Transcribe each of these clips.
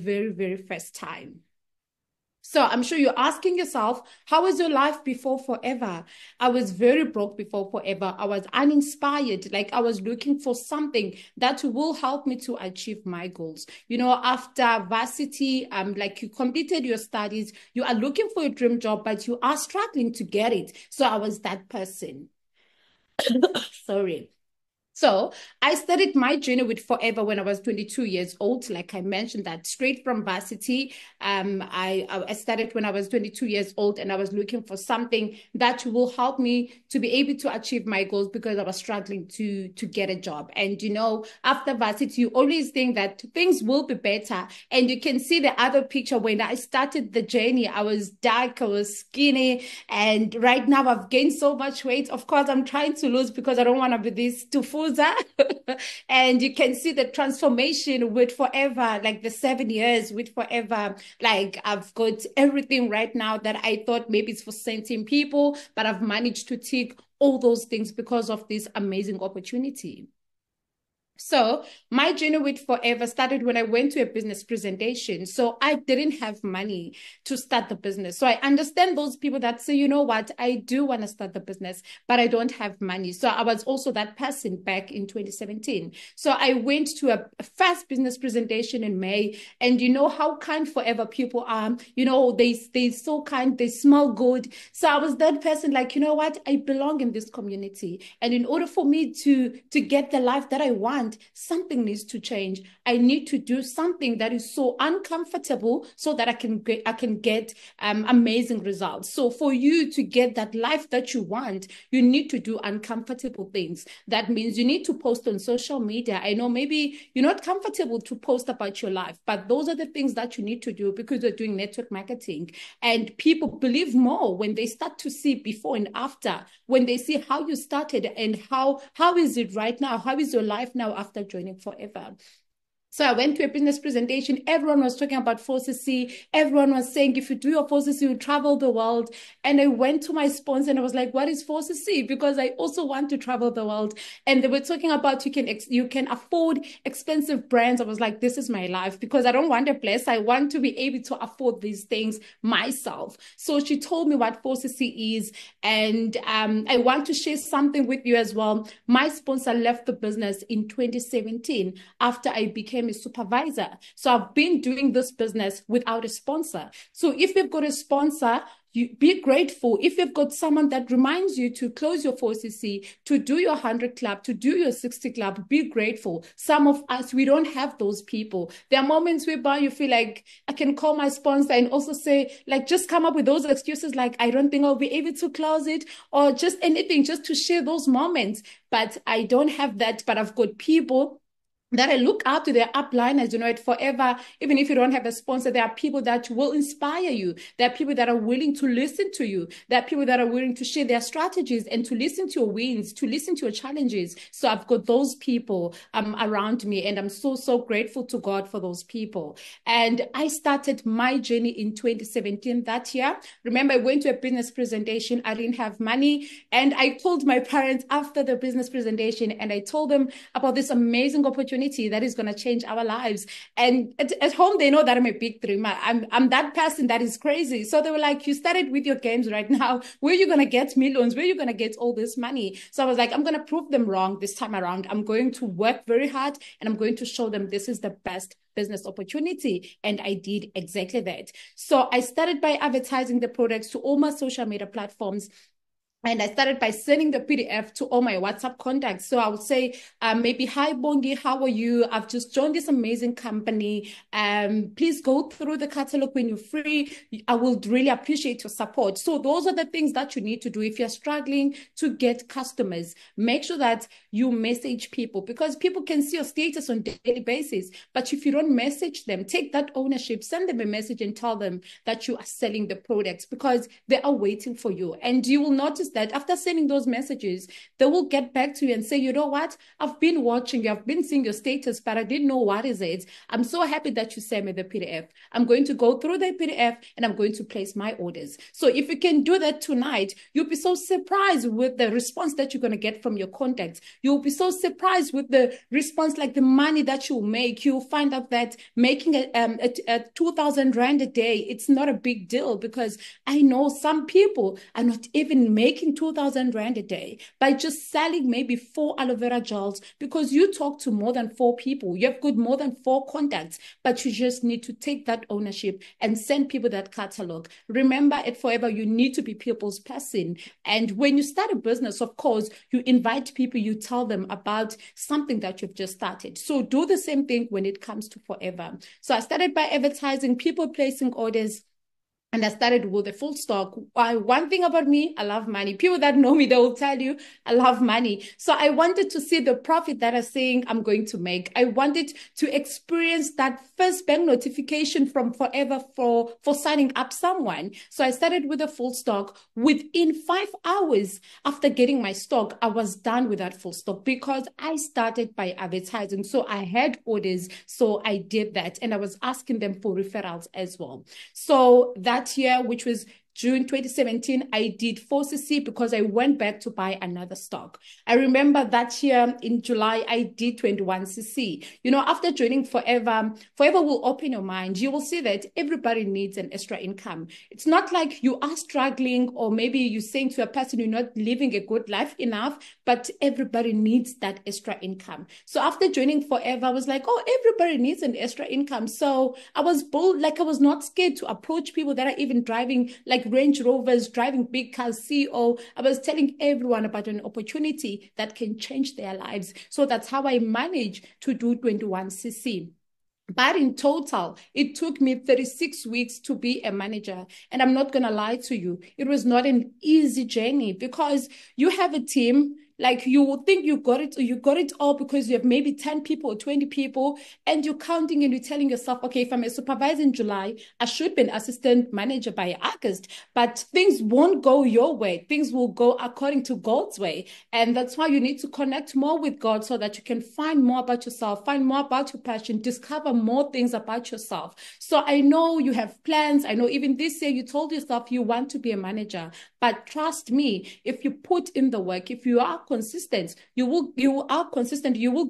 very, very first time. So I'm sure you're asking yourself, how was your life before forever? I was very broke before forever. I was uninspired. Like I was looking for something that will help me to achieve my goals. You know, after varsity, like you completed your studies, you are looking for a dream job, but you are struggling to get it. So I was that person. Sorry. So I started my journey with Forever when I was 22 years old. Like I mentioned, that straight from varsity. I started when I was 22 years old, and I was looking for something that will help me to be able to achieve my goals because I was struggling to get a job. And you know, after varsity, you always think that things will be better. And you can see the other picture when I started the journey. I was dark, I was skinny, and right now I've gained so much weight. Of course, I'm trying to lose because I don't want to be this too full. And you can see the transformation with Forever, like the 7 years with Forever. Like I've got everything right now that I thought maybe it's for certain people, but I've managed to tick all those things because of this amazing opportunity. So my journey with Forever started when I went to a business presentation. So I didn't have money to start the business. So I understand those people that say, you know what, I do want to start the business, but I don't have money. So I was also that person back in 2017. So I went to a first business presentation in May, and you know how kind Forever people are. You know, they so kind, they smell good. So I was that person like, you know what, I belong in this community. And in order for me to get the life that I want, something needs to change. I need to do something that is so uncomfortable so that I can get amazing results. So for you to get that life that you want, you need to do uncomfortable things. That means you need to post on social media. I know maybe you're not comfortable to post about your life, but those are the things that you need to do because you're doing network marketing. And people believe more when they start to see before and after, when they see how you started and how is it right now, how is your life now after joining Forever. So I went to a business presentation. Everyone was talking about 4CC. Everyone was saying, if you do your 4CC, you travel the world. And I went to my sponsor and I was like, what is 4CC? Because I also want to travel the world. And they were talking about you can afford expensive brands. I was like, this is my life because I don't want a place. I want to be able to afford these things myself. So she told me what 4CC is. And I want to share something with you as well. My sponsor left the business in 2017 after I became a supervisor. So I've been doing this business without a sponsor. So if you've got a sponsor, you be grateful. If you've got someone that reminds you to close your 4CC, to do your 100 club, to do your 60 club, be grateful. Some of us, we don't have those people. There are moments whereby you feel like I can call my sponsor and also say, like, just come up with those excuses like, I don't think I'll be able to close it, or just anything, just to share those moments. But I don't have that, but I've got people that I look up to, their upliners, you know, it Forever. Even if you don't have a sponsor, there are people that will inspire you. There are people that are willing to listen to you. There are people that are willing to share their strategies and to listen to your wins, to listen to your challenges. So I've got those people around me, and I'm so, so grateful to God for those people. And I started my journey in 2017 that year. Remember, I went to a business presentation. I didn't have money. And I called my parents after the business presentation, and I told them about this amazing opportunity that is going to change our lives. And at home, they know that I'm a big dreamer. I'm that person that is crazy. So they were like, you started with your games right now. Where are you going to get millions? Where are you going to get all this money? So I was like, I'm going to prove them wrong this time around. I'm going to work very hard, and I'm going to show them this is the best business opportunity. And I did exactly that. So I started by advertising the products to all my social media platforms. And I started by sending the PDF to all my WhatsApp contacts. So I would say, maybe, hi, Bongi, how are you? I've just joined this amazing company. Please go through the catalog when you're free. I will really appreciate your support. So those are the things that you need to do. If you're struggling to get customers, make sure that you message people, because people can see your status on a daily basis. But if you don't message them, take that ownership, send them a message and tell them that you are selling the products, because they are waiting for you. And you will notice that after sending those messages, they will get back to you and say, you know what? I've been watching you, I've been seeing your status, but I didn't know what is it. I'm so happy that you sent me the PDF. I'm going to go through the PDF and I'm going to place my orders. So if you can do that tonight, you'll be so surprised with the response that you're going to get from your contacts. You'll be so surprised with the response, like the money that you'll make. You'll find out that making a 2,000 Rand a day, it's not a big deal, because I know some people are not even making 2,000 Rand a day by just selling maybe 4 aloe vera gels, because you talk to more than 4 people. You have got more than 4 contacts, but you just need to take that ownership and send people that catalog. Remember, at Forever, you need to be people's person. And when you start a business, of course, you invite people, you tell them about something that you've just started. So do the same thing when it comes to Forever. So I started by advertising, people placing orders, and I started with a full stock. One thing about me, I love money. People that know me, they will tell you I love money. So I wanted to see the profit that I'm saying I'm going to make. I wanted to experience that first bank notification from Forever for signing up someone. So I started with a full stock. Within 5 hours after getting my stock, I was done with that full stock, because I started by advertising. So I had orders. So I did that. And I was asking them for referrals as well. So that year, which was June 2017, I did 4cc because I went back to buy another stock. I remember that year in July, I did 21cc. You know, after joining Forever, Forever will open your mind. You will see that everybody needs an extra income. It's not like you are struggling, or maybe you're saying to a person you're not living a good life enough, but everybody needs that extra income. So after joining Forever, I was like, oh, everybody needs an extra income. So I was bold, like I was not scared to approach people that are even driving like Range Rovers, driving big cars, CEO. I was telling everyone about an opportunity that can change their lives. So that's how I managed to do 21cc. But in total, it took me 36 weeks to be a manager. And I'm not going to lie to you, it was not an easy journey, because you have a team. Like, you would think you got it all because you have maybe 10 people or 20 people, and you're counting and you're telling yourself, okay, if I'm a supervisor in July, I should be an assistant manager by August. But things won't go your way. Things will go according to God's way. And that's why you need to connect more with God, so that you can find more about yourself, find more about your passion, discover more things about yourself. So I know you have plans. I know even this year you told yourself you want to be a manager. But trust me, if you put in the work, if you are consistent, you will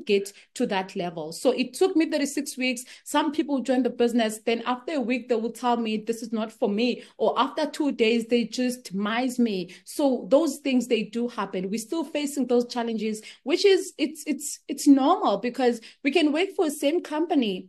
get to that level. So it took me 36 weeks. Some people join the business, then after a week, they will tell me this is not for me. Or after 2 days, they just miss me. So those things, they do happen. We're still facing those challenges, which is, it's normal, because we can work for the same company,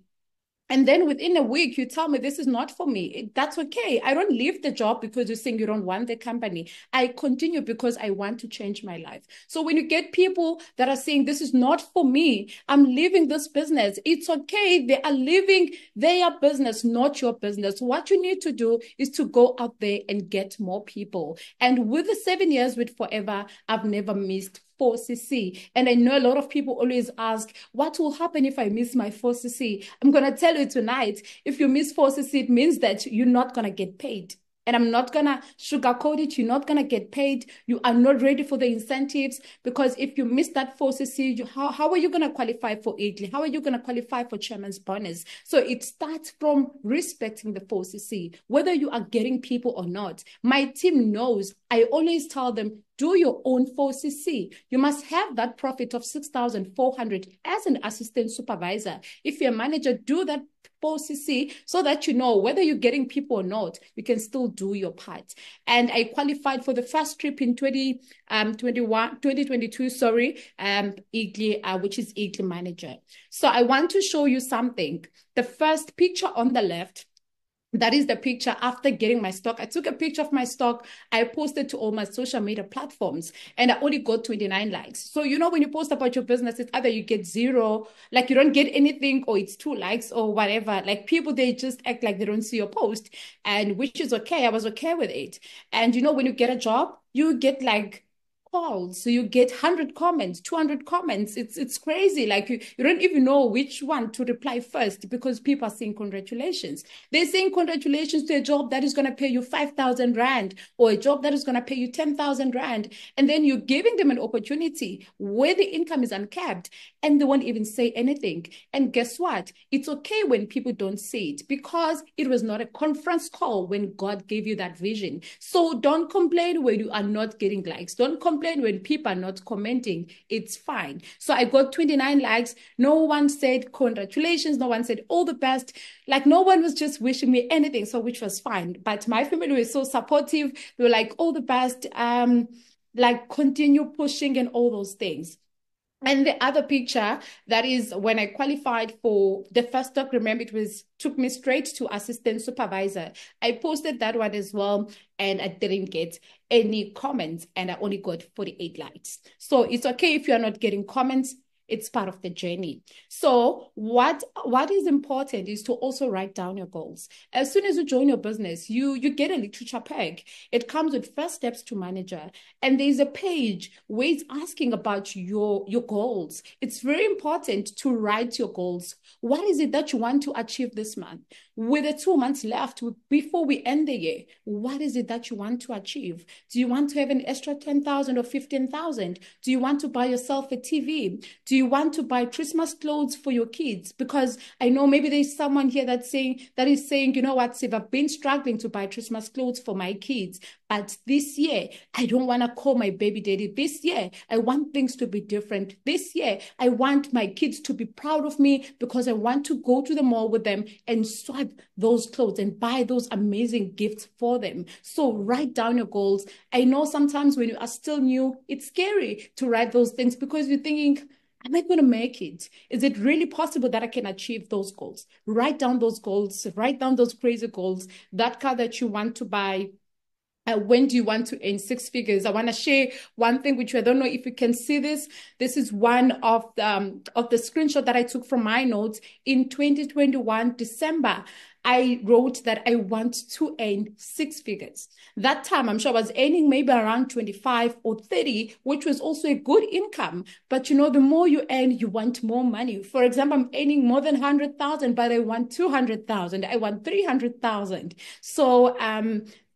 and then within a week, you tell me this is not for me. That's okay. I don't leave the job because you're saying you don't want the company. I continue because I want to change my life. So when you get people that are saying this is not for me, I'm leaving this business, it's okay. They are leaving their business, not your business. What you need to do is to go out there and get more people. And with the 7 years with Forever, I've never missed 4cc. And I know a lot of people always ask, what will happen if I miss my 4cc? I'm going to tell you tonight, if you miss 4cc, it means that you're not going to get paid. And I'm not going to sugarcoat it. You're not going to get paid. You are not ready for the incentives, because if you miss that 4cc, how are you going to qualify for Italy? How are you going to qualify for chairman's bonus? So it starts from respecting the 4cc, whether you are getting people or not. My team knows. I always tell them, do your own 4cc. You must have that profit of 6,400 as an assistant supervisor. If you're a manager, do that 4cc, so that you know whether you're getting people or not, you can still do your part. And I qualified for the first trip in 2022, Italy, which is Italy manager. So I want to show you something. The first picture on the left, that is the picture after getting my stock. I took a picture of my stock. I posted to all my social media platforms, and I only got 29 likes. So, you know, when you post about your business, it's either you get 0, like you don't get anything, or it's 2 likes or whatever. Like, people, they just act like they don't see your post, and which is okay. I was okay with it. And, you know, when you get a job, you get like calls. So you get 100 comments, 200 comments. It's crazy. Like you don't even know which one to reply first because people are saying congratulations. They're saying congratulations to a job that is going to pay you 5,000 Rand or a job that is going to pay you 10,000 Rand. And then you're giving them an opportunity where the income is uncapped and they won't even say anything. And guess what? It's okay when people don't say it because it was not a conference call when God gave you that vision. So don't complain when you are not getting likes. Don't complain when people are not commenting. It's fine. So I got 29 likes. No one said congratulations. No one said all the best. Like no one was just wishing me anything. So which was fine. But my family was so supportive. They were like, all the best. Like continue pushing and all those things. And the other picture, that is when I qualified for the first stock, remember took me straight to assistant supervisor. I posted that one as well and I didn't get any comments and I only got 48 likes. So it's okay if you're not getting comments. It's part of the journey. So what is important is to also write down your goals. As soon as you join your business, you get a literature pack. It comes with first steps to manager. And there's a page where it's asking about your goals. It's very important to write your goals. What is it that you want to achieve this month? With the 2 months left before we end the year, what is it that you want to achieve? Do you want to have an extra 10,000 or 15,000? Do you want to buy yourself a TV? Do you want to buy Christmas clothes for your kids? Because I know maybe there's someone here that is saying, you know what, Sive, I've been struggling to buy Christmas clothes for my kids. But this year, I don't want to call my baby daddy. This year, I want things to be different. This year, I want my kids to be proud of me because I want to go to the mall with them and swipe those clothes and buy those amazing gifts for them. So write down your goals. I know sometimes when you are still new, it's scary to write those things because you're thinking, am I going to make it? Is it really possible that I can achieve those goals? Write down those goals. Write down those crazy goals. That car that you want to buy. When do you want to earn 6 figures? I want to share one thing which I don't know if you can see this. This is one of the screenshot that I took from my notes in 2021 December. I wrote that I want to earn 6 figures. That time, I'm sure I was earning maybe around 25 or 30, which was also a good income. But you know, the more you earn, you want more money. For example, I'm earning more than 100,000, but I want 200,000. I want 300,000. So,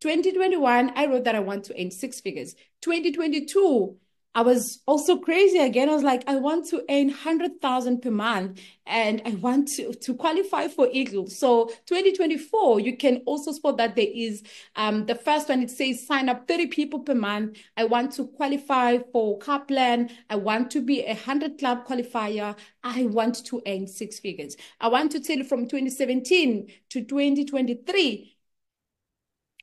2021, I wrote that I want to earn 6 figures. 2022, I was also crazy again. I was like, I want to earn 100,000 per month and I want to qualify for Eagle. So 2024, you can also spot that there is the first one, it says sign up 30 people per month. I want to qualify for Kaplan. I want to be a 100 club qualifier. I want to earn 6 figures. I want to tell you from 2017 to 2023,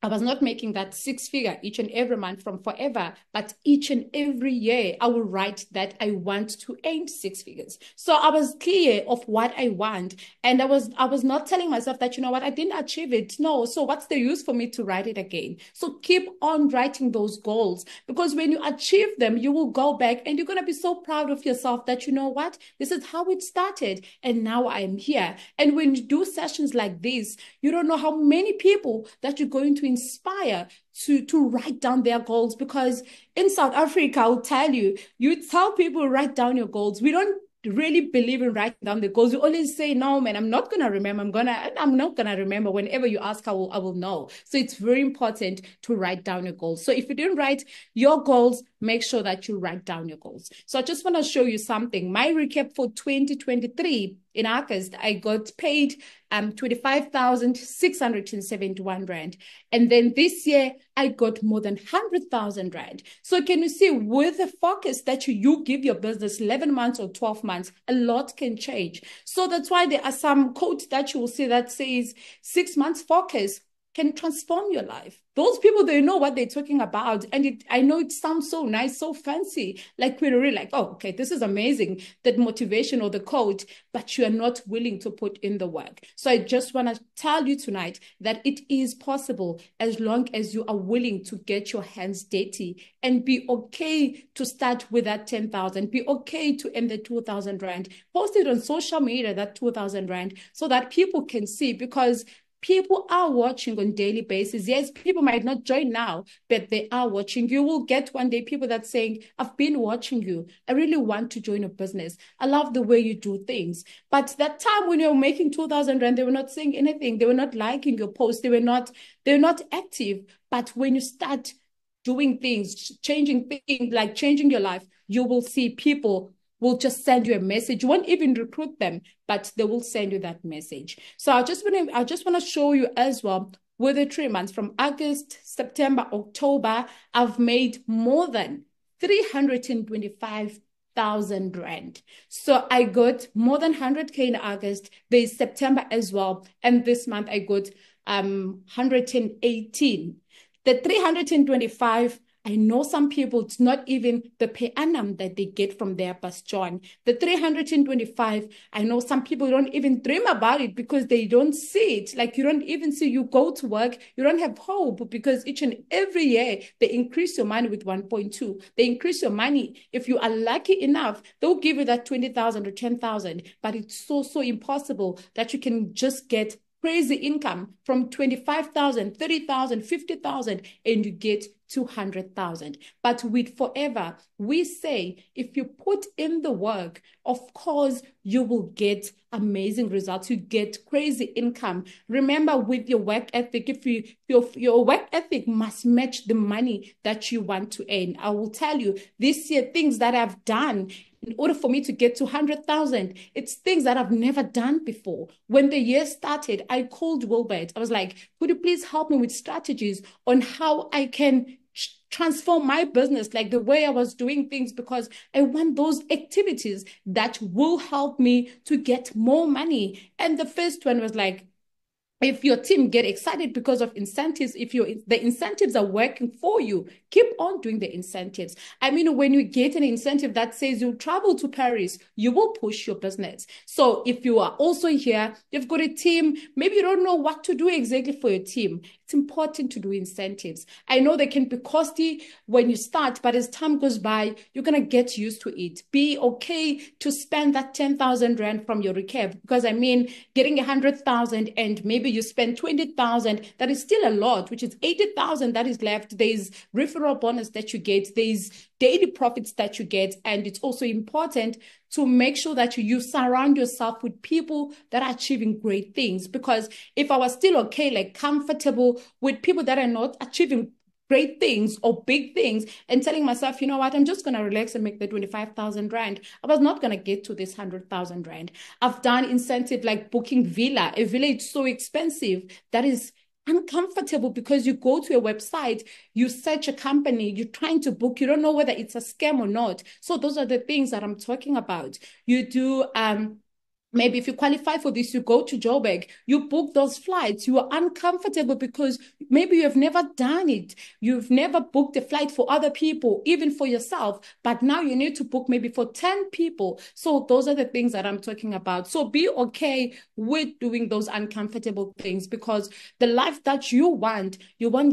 I was not making that 6 figure each and every month from forever, but each and every year I will write that I want to earn 6 figures. So I was clear of what I want. And I was not telling myself that, you know what, I didn't achieve it. No. So what's the use for me to write it again? So keep on writing those goals because when you achieve them, you will go back and you're going to be so proud of yourself that, you know what, this is how it started. And now I'm here. And when you do sessions like this, you don't know how many people that you're going to inspire to write down their goals, because in South Africa, I'll tell you, you tell people write down your goals. We don't really believe in writing down the goals. We always say, no, man, I'm not going to remember. I'm not going to remember. Whenever you ask, I will know. So it's very important to write down your goals. So if you didn't write your goals, make sure that you write down your goals. So I just want to show you something. My recap for 2023 in August, I got paid 25,671 Rand. And then this year, I got more than 100,000 Rand. So can you see, with the focus that you give your business 11 months or 12 months, a lot can change. So that's why there are some quotes that you will see that says 6 months focus can transform your life. Those people, they know what they're talking about. And I know it sounds so nice, so fancy. Like we're really like, oh, okay, this is amazing, that motivation or the quote, but you are not willing to put in the work. So I just want to tell you tonight that it is possible as long as you are willing to get your hands dirty and be okay to start with that 10,000, be okay to end the 2,000 Rand, post it on social media, that 2,000 Rand, so that people can see, because People are watching on daily basis. Yes, people might not join now, but they are watching. You will get one day people that saying, I've been watching you. I really want to join a business. I love the way you do things. But that time when you were making 2,000 rand, they were not saying anything. They were not liking your post. They're not active. But when you start doing things, changing things, like changing your life, you will see people will just send you a message. You won't even recruit them, but they will send you that message. So I just want to show you as well, with the 3 months from August, September, October, I've made more than 325,000 rand. So I got more than 100K in August. There's September as well. And this month I got 118. The 325, I know some people, it's not even the per annum that they get from their bastion. The 325, I know some people don't even dream about it because they don't see it. Like you don't even see, you go to work, you don't have hope because each and every year they increase your money with 1.2. They increase your money. If you are lucky enough, they'll give you that 20,000 or 10,000, but it's so impossible that you can just get crazy income from 25,000, 30,000, 50,000, and you get 200,000. But with Forever, we say if you put in the work, of course, you will get amazing results. You get crazy income. Remember, with your work ethic, if your work ethic must match the money that you want to earn. I will tell you this year, things that I've done in order for me to get to 100,000, it's things that I've never done before. When the year started, I called Wilbert. I was like, could you please help me with strategies on how I can transform my business, like the way I was doing things, because I want those activities that will help me to get more money. And the first one was like, if your team get excited because of incentives, if the incentives are working for you, keep on doing the incentives. I mean, when you get an incentive that says you travel to Paris, you will push your business. So if you are also here, you've got a team, maybe you don't know what to do exactly for your team. It's important to do incentives. I know they can be costly when you start, but as time goes by, you're going to get used to it. Be okay to spend that 10,000 rand from your recap, because I mean, getting 100,000 and maybe you spend 20,000, that is still a lot, which is 80,000 that is left. There's referral bonus that you get. There's daily profits that you get. And it's also important to make sure that you surround yourself with people that are achieving great things. Because if I was still okay, like comfortable with people that are not achieving great things or big things and telling myself, you know what, I'm just going to relax and make the 25,000 rand, I was not going to get to this 100,000 rand. I've done incentive like booking villa. A villa is so expensive that is uncomfortable because you go to a website, you search a company, you're trying to book, you don't know whether it's a scam or not. So those are the things that I'm talking about. You do maybe if you qualify for this, you go to Joburg, you book those flights, you are uncomfortable because maybe you have never done it. You've never booked a flight for other people, even for yourself, but now you need to book maybe for 10 people. So those are the things that I'm talking about. So be okay with doing those uncomfortable things, because the life that you won't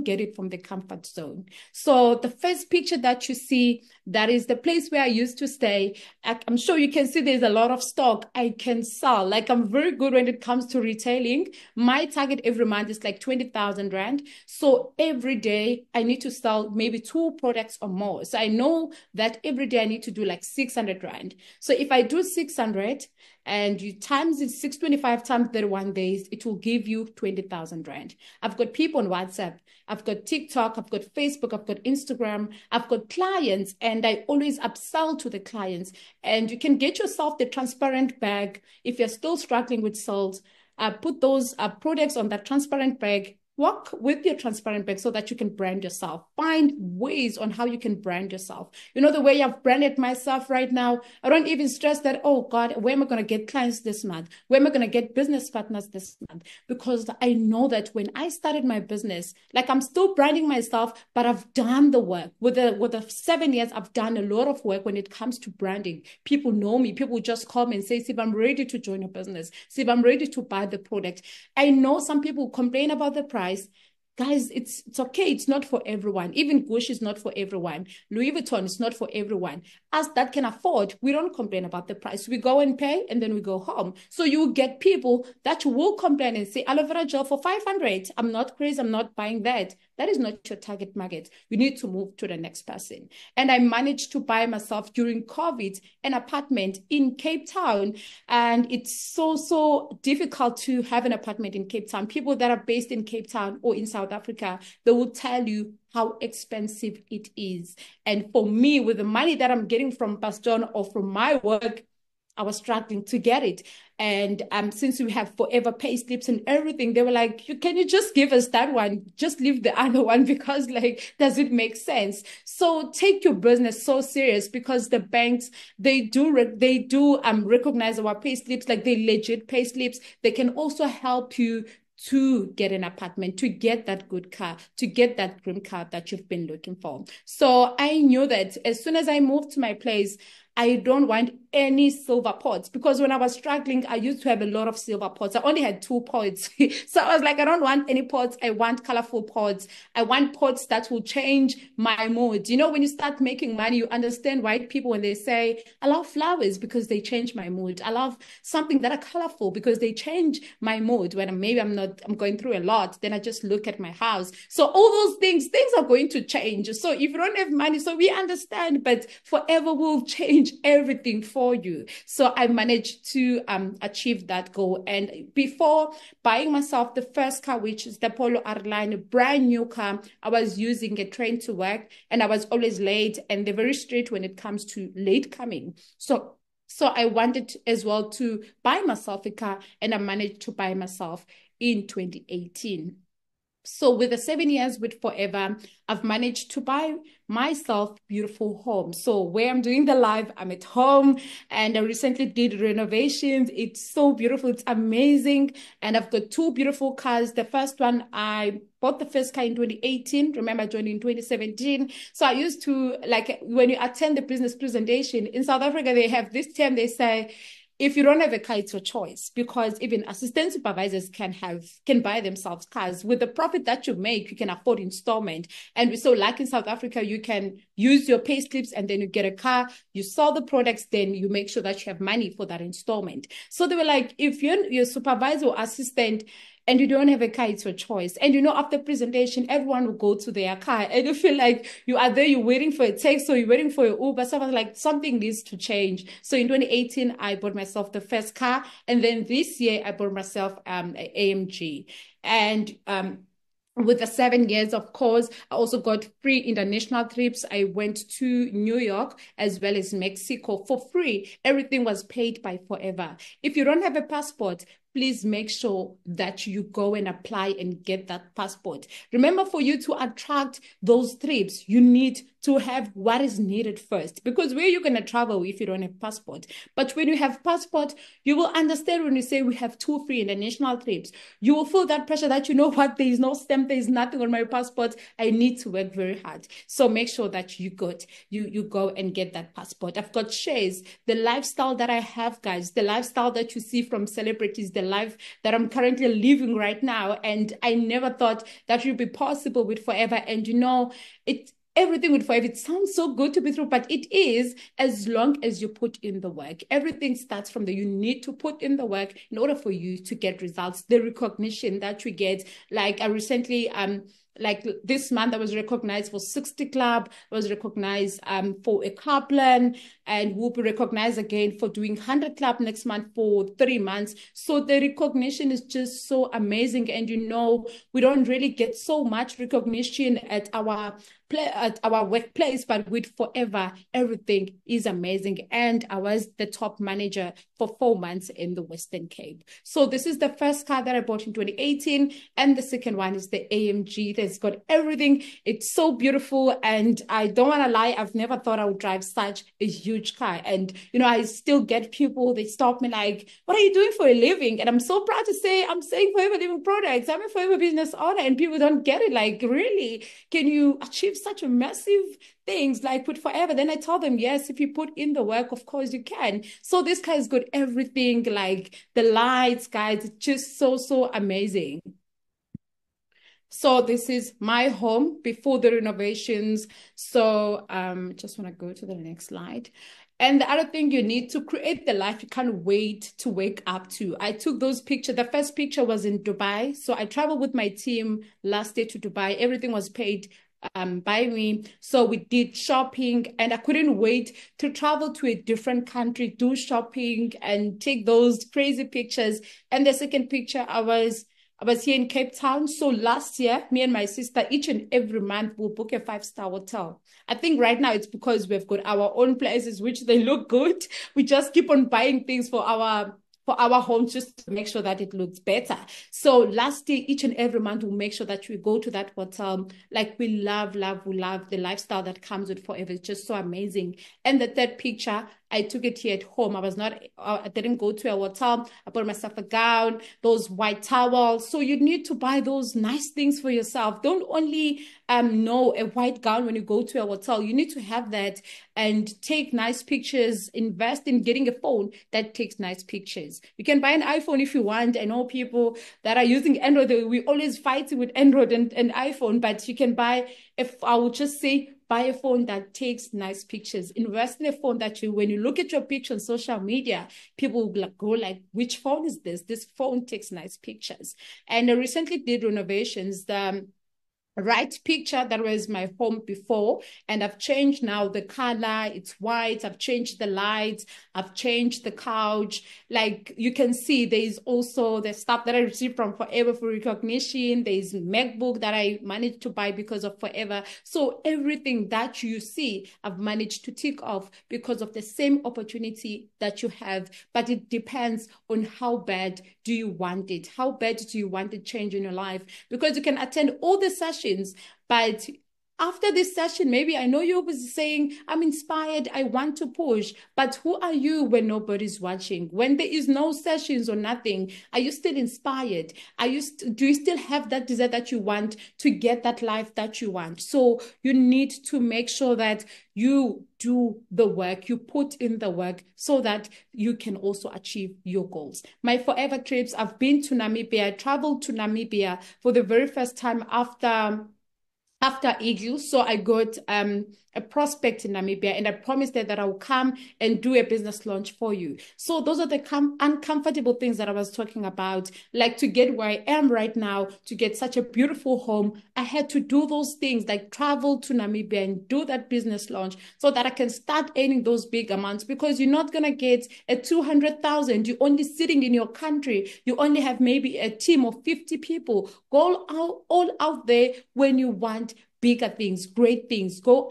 get it from the comfort zone. So the first picture that you see, that is the place where I used to stay. I'm sure you can see there's a lot of stock I can sell. Like I'm very good when it comes to retailing. My target every month is like 20,000 rand. So every day I need to sell maybe 2 products or more. So I know that every day I need to do like 600 rand. So if I do 600 and you times it 625 times 31 days, it will give you 20,000 rand. I've got people on WhatsApp, I've got TikTok, I've got Facebook, I've got Instagram, I've got clients, and I always upsell to the clients. And you can get yourself the transparent bag. If you're still struggling with sales, put those products on that transparent bag. Work with your transparent bag so that you can brand yourself. Find ways on how you can brand yourself. You know, the way I've branded myself right now, I don't even stress that, oh God, where am I going to get clients this month? Where am I going to get business partners this month? Because I know that when I started my business, like I'm still branding myself, but I've done the work. With the 7 years, I've done a lot of work when it comes to branding. People know me. People just call me and say, Sive, I'm ready to join your business. Sive, I'm ready to buy the product. I know some people complain about the price. Guys, it's okay. It's not for everyone. Even Gucci is not for everyone. Louis Vuitton is not for everyone. Us that can afford, we don't complain about the price. We go and pay and then we go home. So you get people that will complain and say, aloe vera gel for 500. I'm not crazy. I'm not buying that. That is not your target market. You need to move to the next person. And I managed to buy myself during COVID an apartment in Cape Town. And it's so difficult to have an apartment in Cape Town. People that are based in Cape Town or in South Africa, they will tell you how expensive it is. And for me, with the money that I'm getting from Pastor or from my work, I was struggling to get it. And since we have forever pay slips and everything, they were like, can you just give us that one? Just leave the other one, because like, does it make sense? So take your business so serious, because the banks, they do recognize our pay slips, like they legit pay slips. They can also help you to get an apartment, to get that good car, to get that dream car that you've been looking for. So I knew that as soon as I moved to my place, I don't want any silver pots, because when I was struggling, I used to have a lot of silver pots. I only had 2 pots. So I was like, I don't want any pots. I want colorful pots. I want pots that will change my mood. You know, when you start making money, you understand white people when they say, I love flowers because they change my mood. I love something that are colorful because they change my mood. When I'm going through a lot, then I just look at my house. So all those things are going to change. So if you don't have money, so we understand, but forever will change everything for you. So I managed to achieve that goal. And before buying myself the first car, which is the Polo R-Line, a brand new car, I was using a train to work, and I was always late, and they're very strict when it comes to late coming. So I wanted as well to buy myself a car, and I managed to buy myself in 2018. So with the 7 years with Forever, I've managed to buy myself beautiful home. So where I'm doing the live, I'm at home, and I recently did renovations. It's so beautiful. It's amazing. And I've got 2 beautiful cars. The first one, I bought the first car in 2018. Remember, I joined in 2017. So I used to, like, when you attend the business presentation in South Africa, they have this term, they say, if you don't have a car, it's your choice, because even assistant supervisors can buy themselves cars. With the profit that you make, you can afford installment. And so like in South Africa, you can use your pay slips and then you get a car, you sell the products, then you make sure that you have money for that installment. So they were like, if you're your supervisor or assistant and you don't have a car, it's your choice. And you know, after presentation, everyone will go to their car, and you feel like you are there, you're waiting for a taxi, or you're waiting for your Uber. So I was like, something needs to change. So in 2018, I bought myself the first car, and then this year I bought myself an AMG. And with the 7 years, of course, I also got free international trips. I went to New York as well as Mexico for free. Everything was paid by Forever. If you don't have a passport, please make sure that you go and apply and get that passport. Remember, for you to attract those trips, you need to have what is needed first, because where you're going to travel if you don't have passport. But when you have passport, you will understand when you say we have 2 free international trips. You will feel that pressure that, you know what, there is no stamp, there is nothing on my passport. I need to work very hard. So make sure that you go and get that passport. I've got shares. The lifestyle that I have, guys, the lifestyle that you see from celebrities, the life that I'm currently living right now. And I never thought that would be possible with Forever. And you know, everything with Forever, it sounds so good to be true, but it is, as long as you put in the work. Everything starts from there. You need to put in the work in order for you to get results. The recognition that you get, like I recently, like this month, I was recognized for 60 Club. I was recognized for a car plan, and will be recognized again for doing 100 Club next month for 3 months. So the recognition is just so amazing. And you know, we don't really get so much recognition at our workplace, but with Forever, everything is amazing. And I was the top manager for 4 months in the Western Cape. So this is the first car that I bought in 2018, and the second one is the AMG. That's got everything. It's so beautiful, and I don't want to lie, I've never thought I would drive such a huge car. And you know, I still get people, they stop me like, what are you doing for a living? And I'm so proud to say I'm selling Forever Living products. I'm a Forever business owner, and people don't get it. Like, really, can you achieve such a massive things like with Forever? Then I tell them, yes, if you put in the work, of course you can. So this car has got everything, like the lights, guys, it's just so amazing. So this is my home before the renovations. So just want to go to the next slide. And the other thing, you need to create the life you can't wait to wake up to. I took those pictures. The first picture was in Dubai. So I traveled with my team last day to Dubai. Everything was paid by me. So we did shopping, and I couldn't wait to travel to a different country, do shopping, and take those crazy pictures. And the second picture, I was here in Cape Town. So last year, me and my sister, each and every month, will book a 5-star hotel. I think right now it's because we've got our own places, which they look good. We just keep on buying things for our homes just to make sure that it looks better. So last year, each and every month, we'll make sure that we go to that hotel. Like we love the lifestyle that comes with Forever. It's just so amazing. And the third picture, I took it here at home. I didn't go to a hotel. I bought myself a gown, those white towels. So you need to buy those nice things for yourself. Don't only know a white gown when you go to a hotel. You need to have that and take nice pictures. Invest in getting a phone that takes nice pictures. You can buy an iPhone if you want. I know people that are using Android. We always fight with Android and iPhone, but you can buy, if I would just say, buy a phone that takes nice pictures. Invest in a phone that when you look at your picture on social media, people will go like, which phone is this? This phone takes nice pictures. And I recently did renovations. The right picture that was my home before, and I've changed now the color. It's white. I've changed the lights. I've changed the couch. Like you can see, there's also the stuff that I received from Forever for recognition. There's MacBook that I managed to buy because of Forever. So everything that you see, I've managed to tick off because of the same opportunity that you have. But it depends on how bad do you want it? How bad do you want to change in your life? Because you can attend all the sessions, but after this session, maybe I know you're saying, I'm inspired, I want to push, but who are you when nobody's watching? When there is no sessions or nothing, are you still inspired? Do you still have that desire that you want to get that life that you want? So you need to make sure that you do the work, you put in the work so that you can also achieve your goals. My Forever trips, I've been to Namibia. I traveled to Namibia for the very first time after Eagle. So I got a prospect in Namibia, and I promised her that I will come and do a business launch for you. So those are the uncomfortable things that I was talking about. Like to get where I am right now, to get such a beautiful home, I had to do those things, like travel to Namibia and do that business launch so that I can start earning those big amounts, because you're not going to get a 200,000. You're only sitting in your country. You only have maybe a team of 50 people. Go all out there when you want bigger things, great things. Go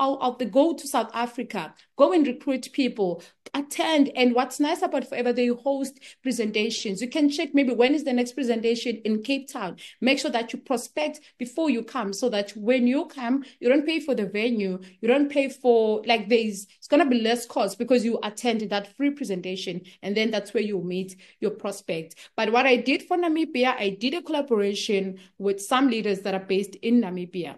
go to South Africa, go and recruit people, attend. And what's nice about Forever, they host presentations. You can check maybe when is the next presentation in Cape Town. Make sure that you prospect before you come, so that when you come, you don't pay for the venue. You don't pay for, like, it's going to be less cost because you attend that free presentation, and then that's where you meet your prospect. But what I did for Namibia, I did a collaboration with some leaders that are based in Namibia,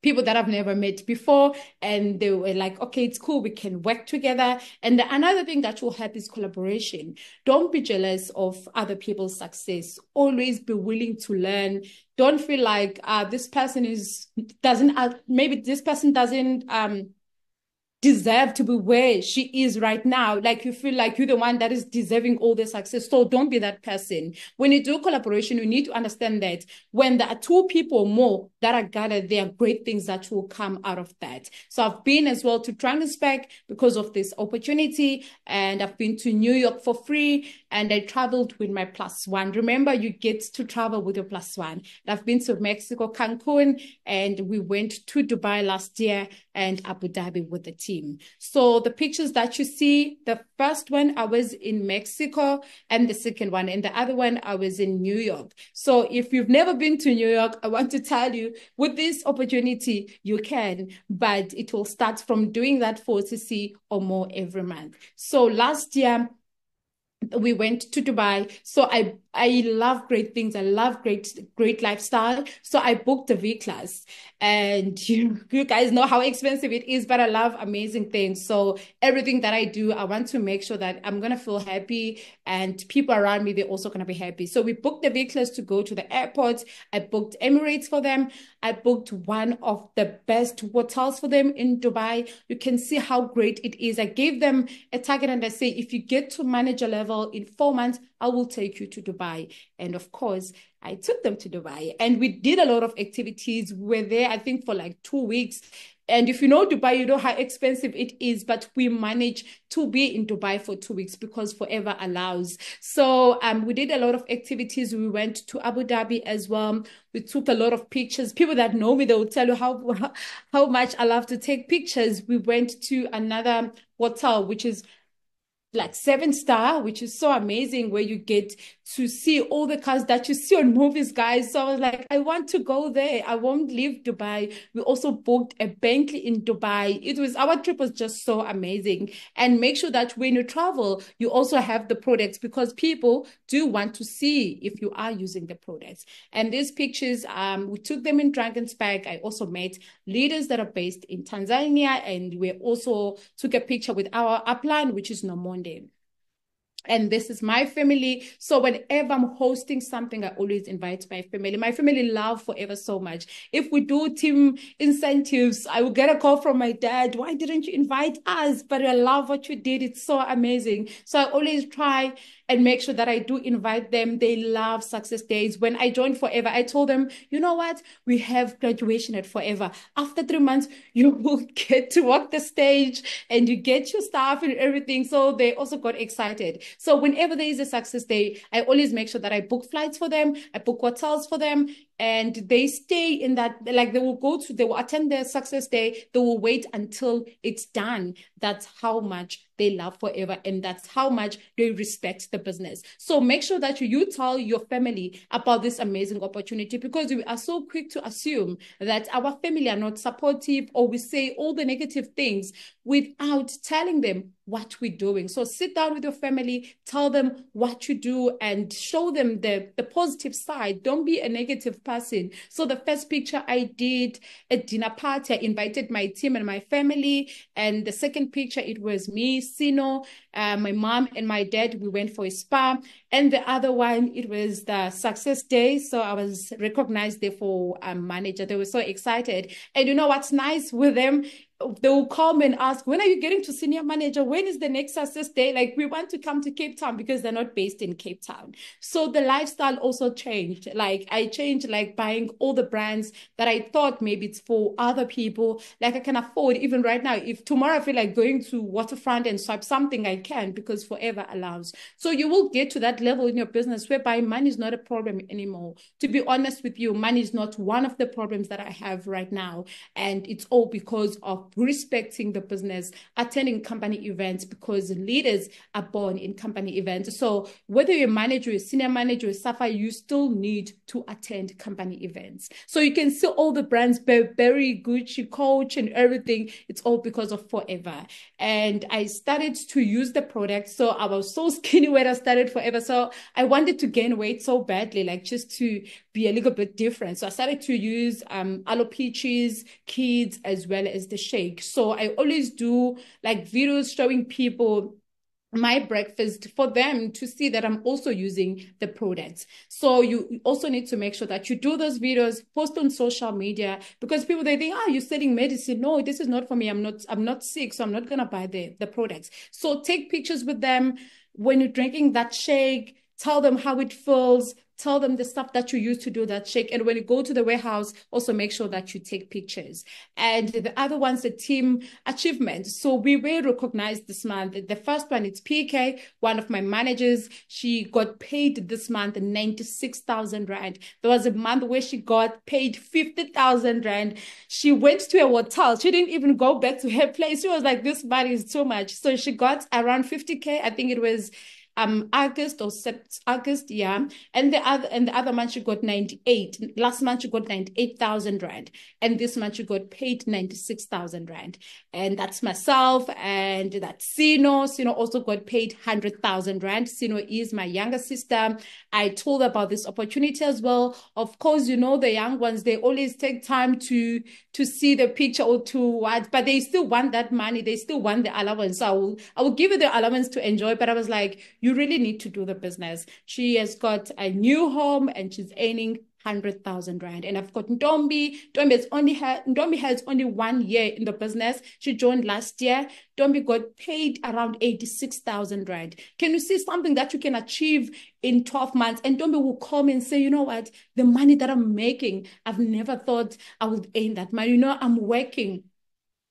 people that I've never met before, and they were like, okay, it's cool, we can work together. And another thing that will help is collaboration. Don't be jealous of other people's success. Always be willing to learn. Don't feel like this person maybe this person doesn't deserve to be where she is right now. Like you feel like you're the one that is deserving all the success. So don't be that person. When you do collaboration, you need to understand that when there are two people more that are gathered, there are great things that will come out of that. So I've been as well to Johannesburg because of this opportunity, and I've been to New York for free, and I traveled with my +1. Remember, you get to travel with your +1. And I've been to Mexico, Cancun, and we went to Dubai last year and Abu Dhabi with the team. So the pictures that you see, the first one I was in Mexico, and the second one, and the other one I was in New York. So if you've never been to New York, I want to tell you, with this opportunity, you can, but it will start from doing that 4cc or more every month. So last year, we went to Dubai. So I love great things. I love great lifestyle. So I booked a V class, and you guys know how expensive it is, but I love amazing things. So everything that I do, I want to make sure that I'm gonna feel happy, and people around me, they're also gonna be happy. So we booked the V class to go to the airport. I booked Emirates for them. I booked one of the best hotels for them in Dubai. You can see how great it is. I gave them a target and I say, if you get to manager level in 4 months, I will take you to Dubai. And of course, I took them to Dubai and we did a lot of activities. We were there, I think, for like 2 weeks. And if you know Dubai, you know how expensive it is, but we managed to be in Dubai for 2 weeks because forever allows. So we did a lot of activities. We went to Abu Dhabi as well. We took a lot of pictures. People that know me, they will tell you how much I love to take pictures. We went to another hotel, which is like 7 star, which is so amazing, where you get to see all the cars that you see on movies, guys. So I was like, I want to go there. I won't leave Dubai. We also booked a Bentley in Dubai. Our trip was just so amazing. And make sure that when you travel, you also have the products, because people do want to see if you are using the products. And these pictures, we took them in Drakensberg. I also met leaders that are based in Tanzania, and we also took a picture with our upline, which is Nomonde. And this is my family. So whenever I'm hosting something, I always invite my family. My family love forever so much. If we do team incentives, I will get a call from my dad. Why didn't you invite us? But I love what you did. It's so amazing. So I always try and make sure that I do invite them. They love success days. When I joined Forever, I told them, you know what? We have graduation at Forever. After 3 months, you will get to walk the stage and you get your stuff and everything. So they also got excited. So whenever there is a success day, I always make sure that I book flights for them. I book hotels for them. And they stay in that, like they will attend their success day. They will wait until it's done. That's how much they love Forever. And that's how much they respect the business. So make sure that you tell your family about this amazing opportunity, because we are so quick to assume that our family are not supportive, or we say all the negative things without telling them what we're doing. So sit down with your family, tell them what you do, and show them the positive side. Don't be a negative person. So the first picture I did a dinner party. I invited my team and my family. And the second picture, it was me, Sino, my mom and my dad. We went for a spa. And the other one, it was the success day. So I was recognized there for manager. They were so excited. And you know what's nice with them? They will call me and ask, when are you getting to senior manager? When is the next success day? Like, we want to come to Cape Town, because they're not based in Cape Town. So the lifestyle also changed. Like, I changed, like buying all the brands that I thought maybe it's for other people. Like, I can afford, even right now, if tomorrow I feel like going to Waterfront and swipe something, I can, because Forever allows. So you will get to that level in your business whereby money is not a problem anymore. To be honest with you, money is not one of the problems that I have right now. And it's all because of respecting the business, attending company events, because leaders are born in company events. So whether you're a manager, a senior manager, a sapphire, you still need to attend company events. So you can see all the brands, Burberry, Gucci, Coach, and everything. It's all because of Forever. And I started to use the product. So I was so skinny when I started Forever. So I wanted to gain weight so badly, like just to be a little bit different. So I started to use aloe peaches, kids, as well as the shake. So I always do like videos showing people my breakfast for them to see that I'm also using the products. So you also need to make sure that you do those videos, post on social media, because people, they think, you're selling medicine. No, this is not for me. I'm not sick, so I'm not gonna buy the products. So take pictures with them when you're drinking that shake. Tell them how it feels. Tell them the stuff that you use to do that shake. And when you go to the warehouse, also make sure that you take pictures. And the other one's the team achievement. So we were recognized this month. The first one, it's PK, one of my managers. She got paid this month 96,000 Rand. There was a month where she got paid 50,000 Rand. She went to a hotel. She didn't even go back to her place. She was like, this money is too much. So she got around 50K. I think it was August or August, yeah. And the other month she got 98. Last month she got 98,000 rand. And this month she got paid 96,000 rand. And that's myself, and that's Sino. Sino also got paid 100,000 rand. Sino is my younger sister. I told her about this opportunity as well. Of course, you know, the young ones, they always take time to see the picture or to what, but they still want that money. They still want the allowance. So I will give you the allowance to enjoy. But I was like, you really need to do the business. She has got a new home and she's earning 100,000 rand. And I've got Ndombi. Ndombi has only 1 year in the business. She joined last year. Ndombi got paid around 86,000 rand. Can you see something that you can achieve in 12 months? And Ndombi will come and say, you know what, the money that I'm making, I've never thought I would earn that money. You know, I'm working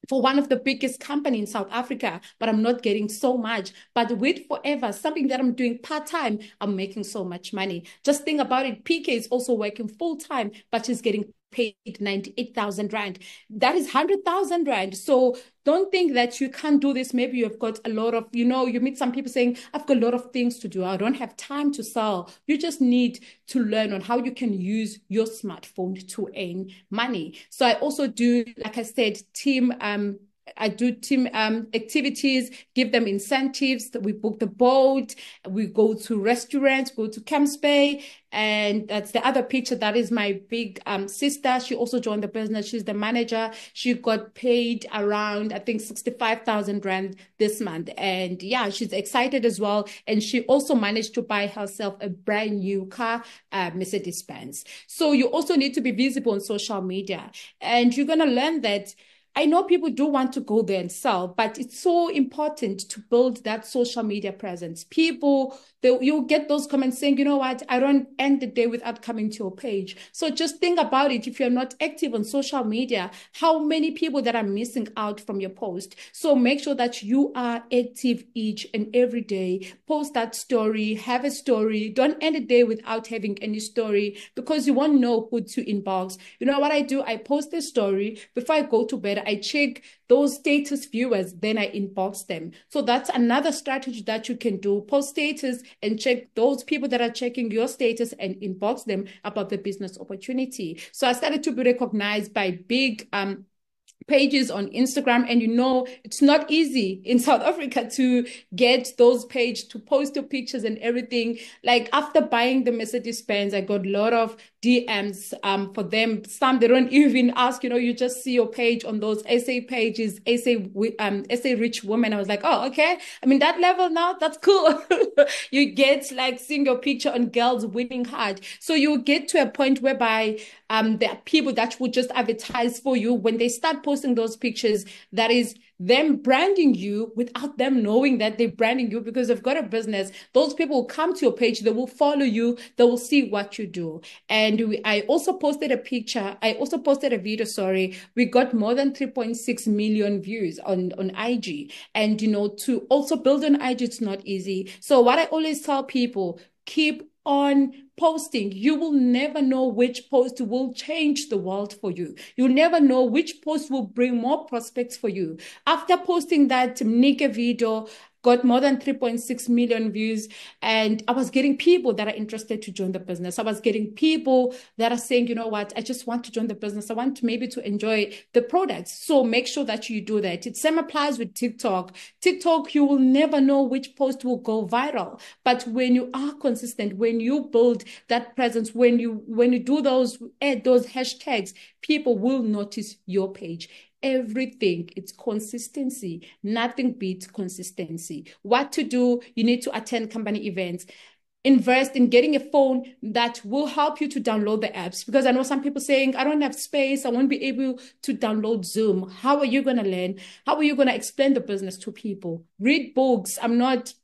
for one of the biggest companies in South Africa, but I'm not getting so much. But with Forever, something that I'm doing part-time, I'm making so much money. Just think about it. PK is also working full-time, but she's getting paid 98,000 rand. That is 100,000 rand. So don't think that you can't do this. Maybe you've got a lot of, you know, you meet some people saying, I've got a lot of things to do. I don't have time to sell. You just need to learn on how you can use your smartphone to earn money. So I also do, like I said, team activities, give them incentives. We book the boat, we go to restaurants, go to Camps Bay. And that's the other picture. That is my big sister. She also joined the business. She's the manager. She got paid around, I think, 65,000 rand this month. And yeah, she's excited as well. And she also managed to buy herself a brand new car, Mercedes-Benz. So you also need to be visible on social media. And you're going to learn that I know people do want to go there and sell, but it's so important to build that social media presence. People, you'll get those comments saying, you know what, I don't end the day without coming to your page. So just think about it. If you're not active on social media, how many people that are missing out from your post? So make sure that you are active each and every day. Post that story, have a story. Don't end the day without having any story, because you won't know who to inbox. You know what I do? I post a story. Before I go to bed, I check those status viewers, then I inbox them. So that's another strategy that you can do. Post status and check those people that are checking your status and inbox them about the business opportunity. So I started to be recognized by big pages on Instagram. And you know, it's not easy in South Africa to get those pages to post your pictures and everything. Like after buying the Mercedes-Benz, I got a lot of DMs for them. Some, they don't even ask, you know, you just see your page on those SA pages, SA Rich Woman. I was like, oh, okay. I mean, that level now, that's cool. You get like seeing your picture on Girls Winning Hard. So you get to a point whereby there are people that will just advertise for you. When they start posting those pictures, that is them branding you without them knowing that they're branding you, because they've got a business. Those people will come to your page, they will follow you, they will see what you do. And I also posted a picture, I also posted a video, sorry. We got more than 3.6 million views on IG. And, you know, to also build an IG, it's not easy. So what I always tell people, keep on posting. You will never know which post will change the world for you. You'll never know which post will bring more prospects for you. After posting that Nika video, got more than 3.6 million views, and I was getting people that are interested to join the business. I was getting people that are saying, you know what, I just want to join the business. I want to maybe to enjoy the products. So make sure that you do that. It same applies with TikTok. TikTok, you will never know which post will go viral. But when you are consistent, when you build that presence, when you do those, add those hashtags, people will notice your page. Everything, it's consistency. Nothing beats consistency. What to do? You need to attend company events. Invest in getting a phone that will help you to download the apps, because I know some people saying, I don't have space, I won't be able to download Zoom. How are you going to learn? How are you going to explain the business to people? Read books. I'm not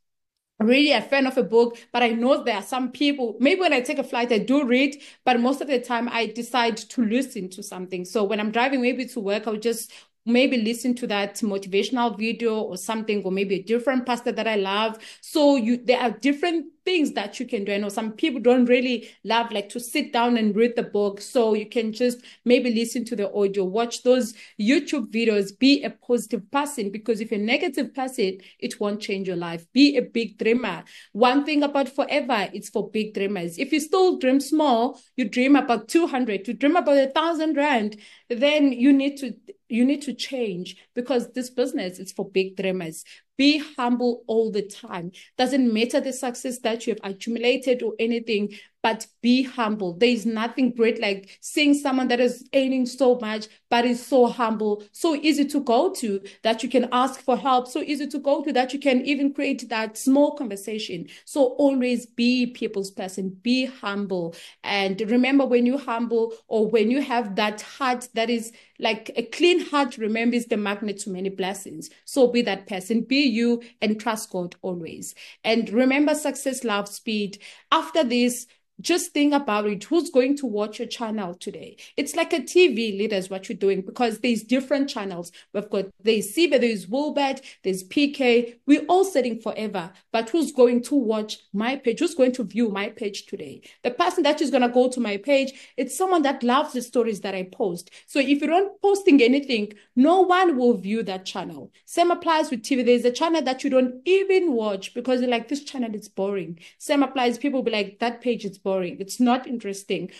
really a fan of a book, but I know there are some people, maybe when I take a flight, I do read, but most of the time I decide to listen to something. So when I'm driving maybe to work, I'll just maybe listen to that motivational video or something, or maybe a different pastor that I love. So there are different things that you can do. I know some people don't really love like to sit down and read the book. So you can just maybe listen to the audio, watch those YouTube videos, be a positive person, because if you're a negative person, it won't change your life. Be a big dreamer. One thing about forever, it's for big dreamers. If you still dream small, you dream about 200, you dream about 1,000 rand, then you need to change, because this business is for big dreamers. Be humble all the time. Doesn't matter the success that you have accumulated or anything, but be humble. There is nothing great like seeing someone that is earning so much, but is so humble, so easy to go to that you can ask for help, so easy to go to that you can even create that small conversation. So always be people's person, be humble. And remember, when you humble, or when you have that heart that is like a clean heart, remember, is the magnet to many blessings. So be that person, be you, and trust God always. And remember, success loves speed. After this, just think about it. Who's going to watch your channel today? It's like a TV leaders, what you're doing, because there's different channels. There's Sive, there's Wilbert, there's PK. We're all sitting forever. But who's going to watch my page? Who's going to view my page today? The person that is going to go to my page, it's someone that loves the stories that I post. So if you're not posting anything, no one will view that channel. Same applies with TV. There's a channel that you don't even watch because you're like, this channel is boring. Same applies. People will be like, that page is boring. It's not interesting.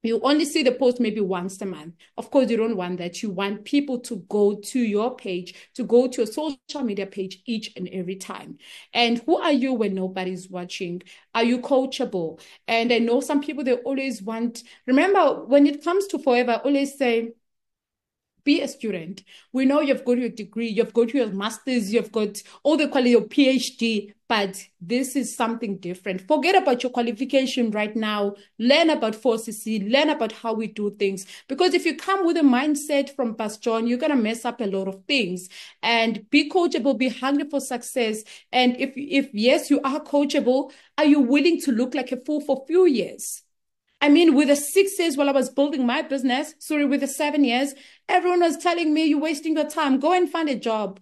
You only see the post maybe once a month. Of course, you don't want that. You want people to go to your page, to go to your social media page each and every time. And who are you when nobody's watching? Are you coachable? And I know some people, they always want, remember, when it comes to forever, I always say, be a student. We know you've got your degree, you've got your master's, you've got all the quality, your PhD, but this is something different. Forget about your qualification right now. Learn about 4CC, learn about how we do things. Because if you come with a mindset from Pastor John, you're going to mess up a lot of things. And be coachable, be hungry for success. And if yes, you are coachable, are you willing to look like a fool for a few years? I mean, with the 6 years while I was building my business, with the 7 years, everyone was telling me, you're wasting your time. Go and find a job.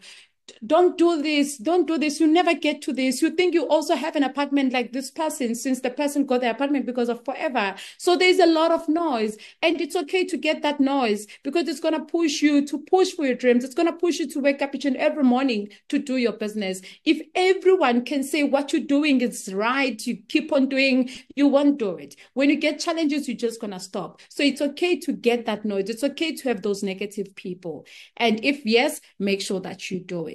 Don't do this. Don't do this. You never get to this. You think you also have an apartment like this person, since the person got the apartment because of forever. So there's a lot of noise, and it's okay to get that noise, because it's going to push you to push for your dreams. It's going to push you to wake up each and every morning to do your business. If everyone can say what you're doing is right, you keep on doing, you won't do it. When you get challenges, you're just going to stop. So it's okay to get that noise. It's okay to have those negative people. And if yes, make sure that you do it.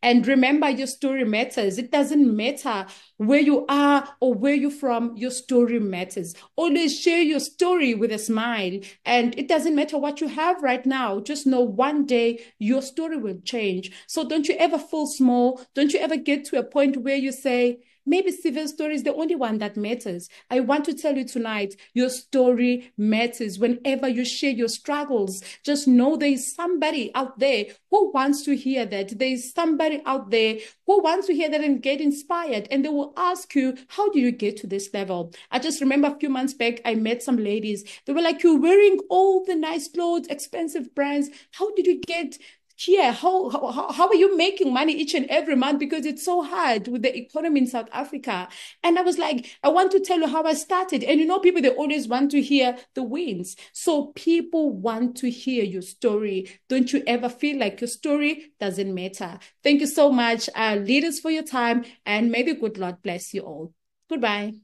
And remember, your story matters. It doesn't matter where you are or where you're from, your story matters. Always share your story with a smile. And it doesn't matter what you have right now. Just know one day your story will change. So don't you ever feel small. Don't you ever get to a point where you say, maybe Sive's story is the only one that matters. I want to tell you tonight, your story matters. Whenever you share your struggles, just know there is somebody out there who wants to hear that. There is somebody out there who wants to hear that and get inspired. And they will ask you, how do you get to this level? I just remember a few months back, I met some ladies. They were like, you're wearing all the nice clothes, expensive brands. How did you get here? How are you making money each and every month? Because it's so hard with the economy in South Africa. And I was like, I want to tell you how I started. And people, they always want to hear the wins. So people want to hear your story. Don't you ever feel like your story doesn't matter. Thank you so much, leaders, for your time. And may the good Lord bless you all. Goodbye.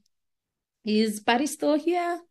Is Barry still here?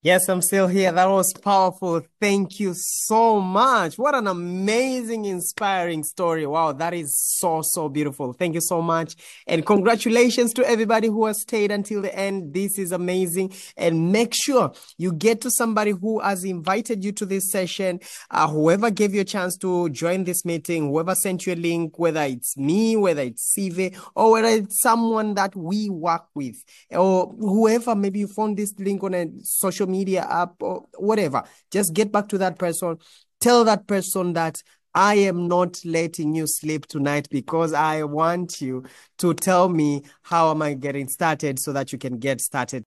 Yes, I'm still here. That was powerful. Thank you so much. What an amazing, inspiring story. Wow, that is so, so beautiful. Thank you so much. And congratulations to everybody who has stayed until the end. This is amazing. And make sure you get to somebody who has invited you to this session, whoever gave you a chance to join this meeting, whoever sent you a link, whether it's me, whether it's Sive, or whether it's someone that we work with, or whoever, maybe you found this link on a social media app or whatever. Just get back to that person. Tell that person that I am not letting you sleep tonight, because I want you to tell me how am I getting started so that you can get started.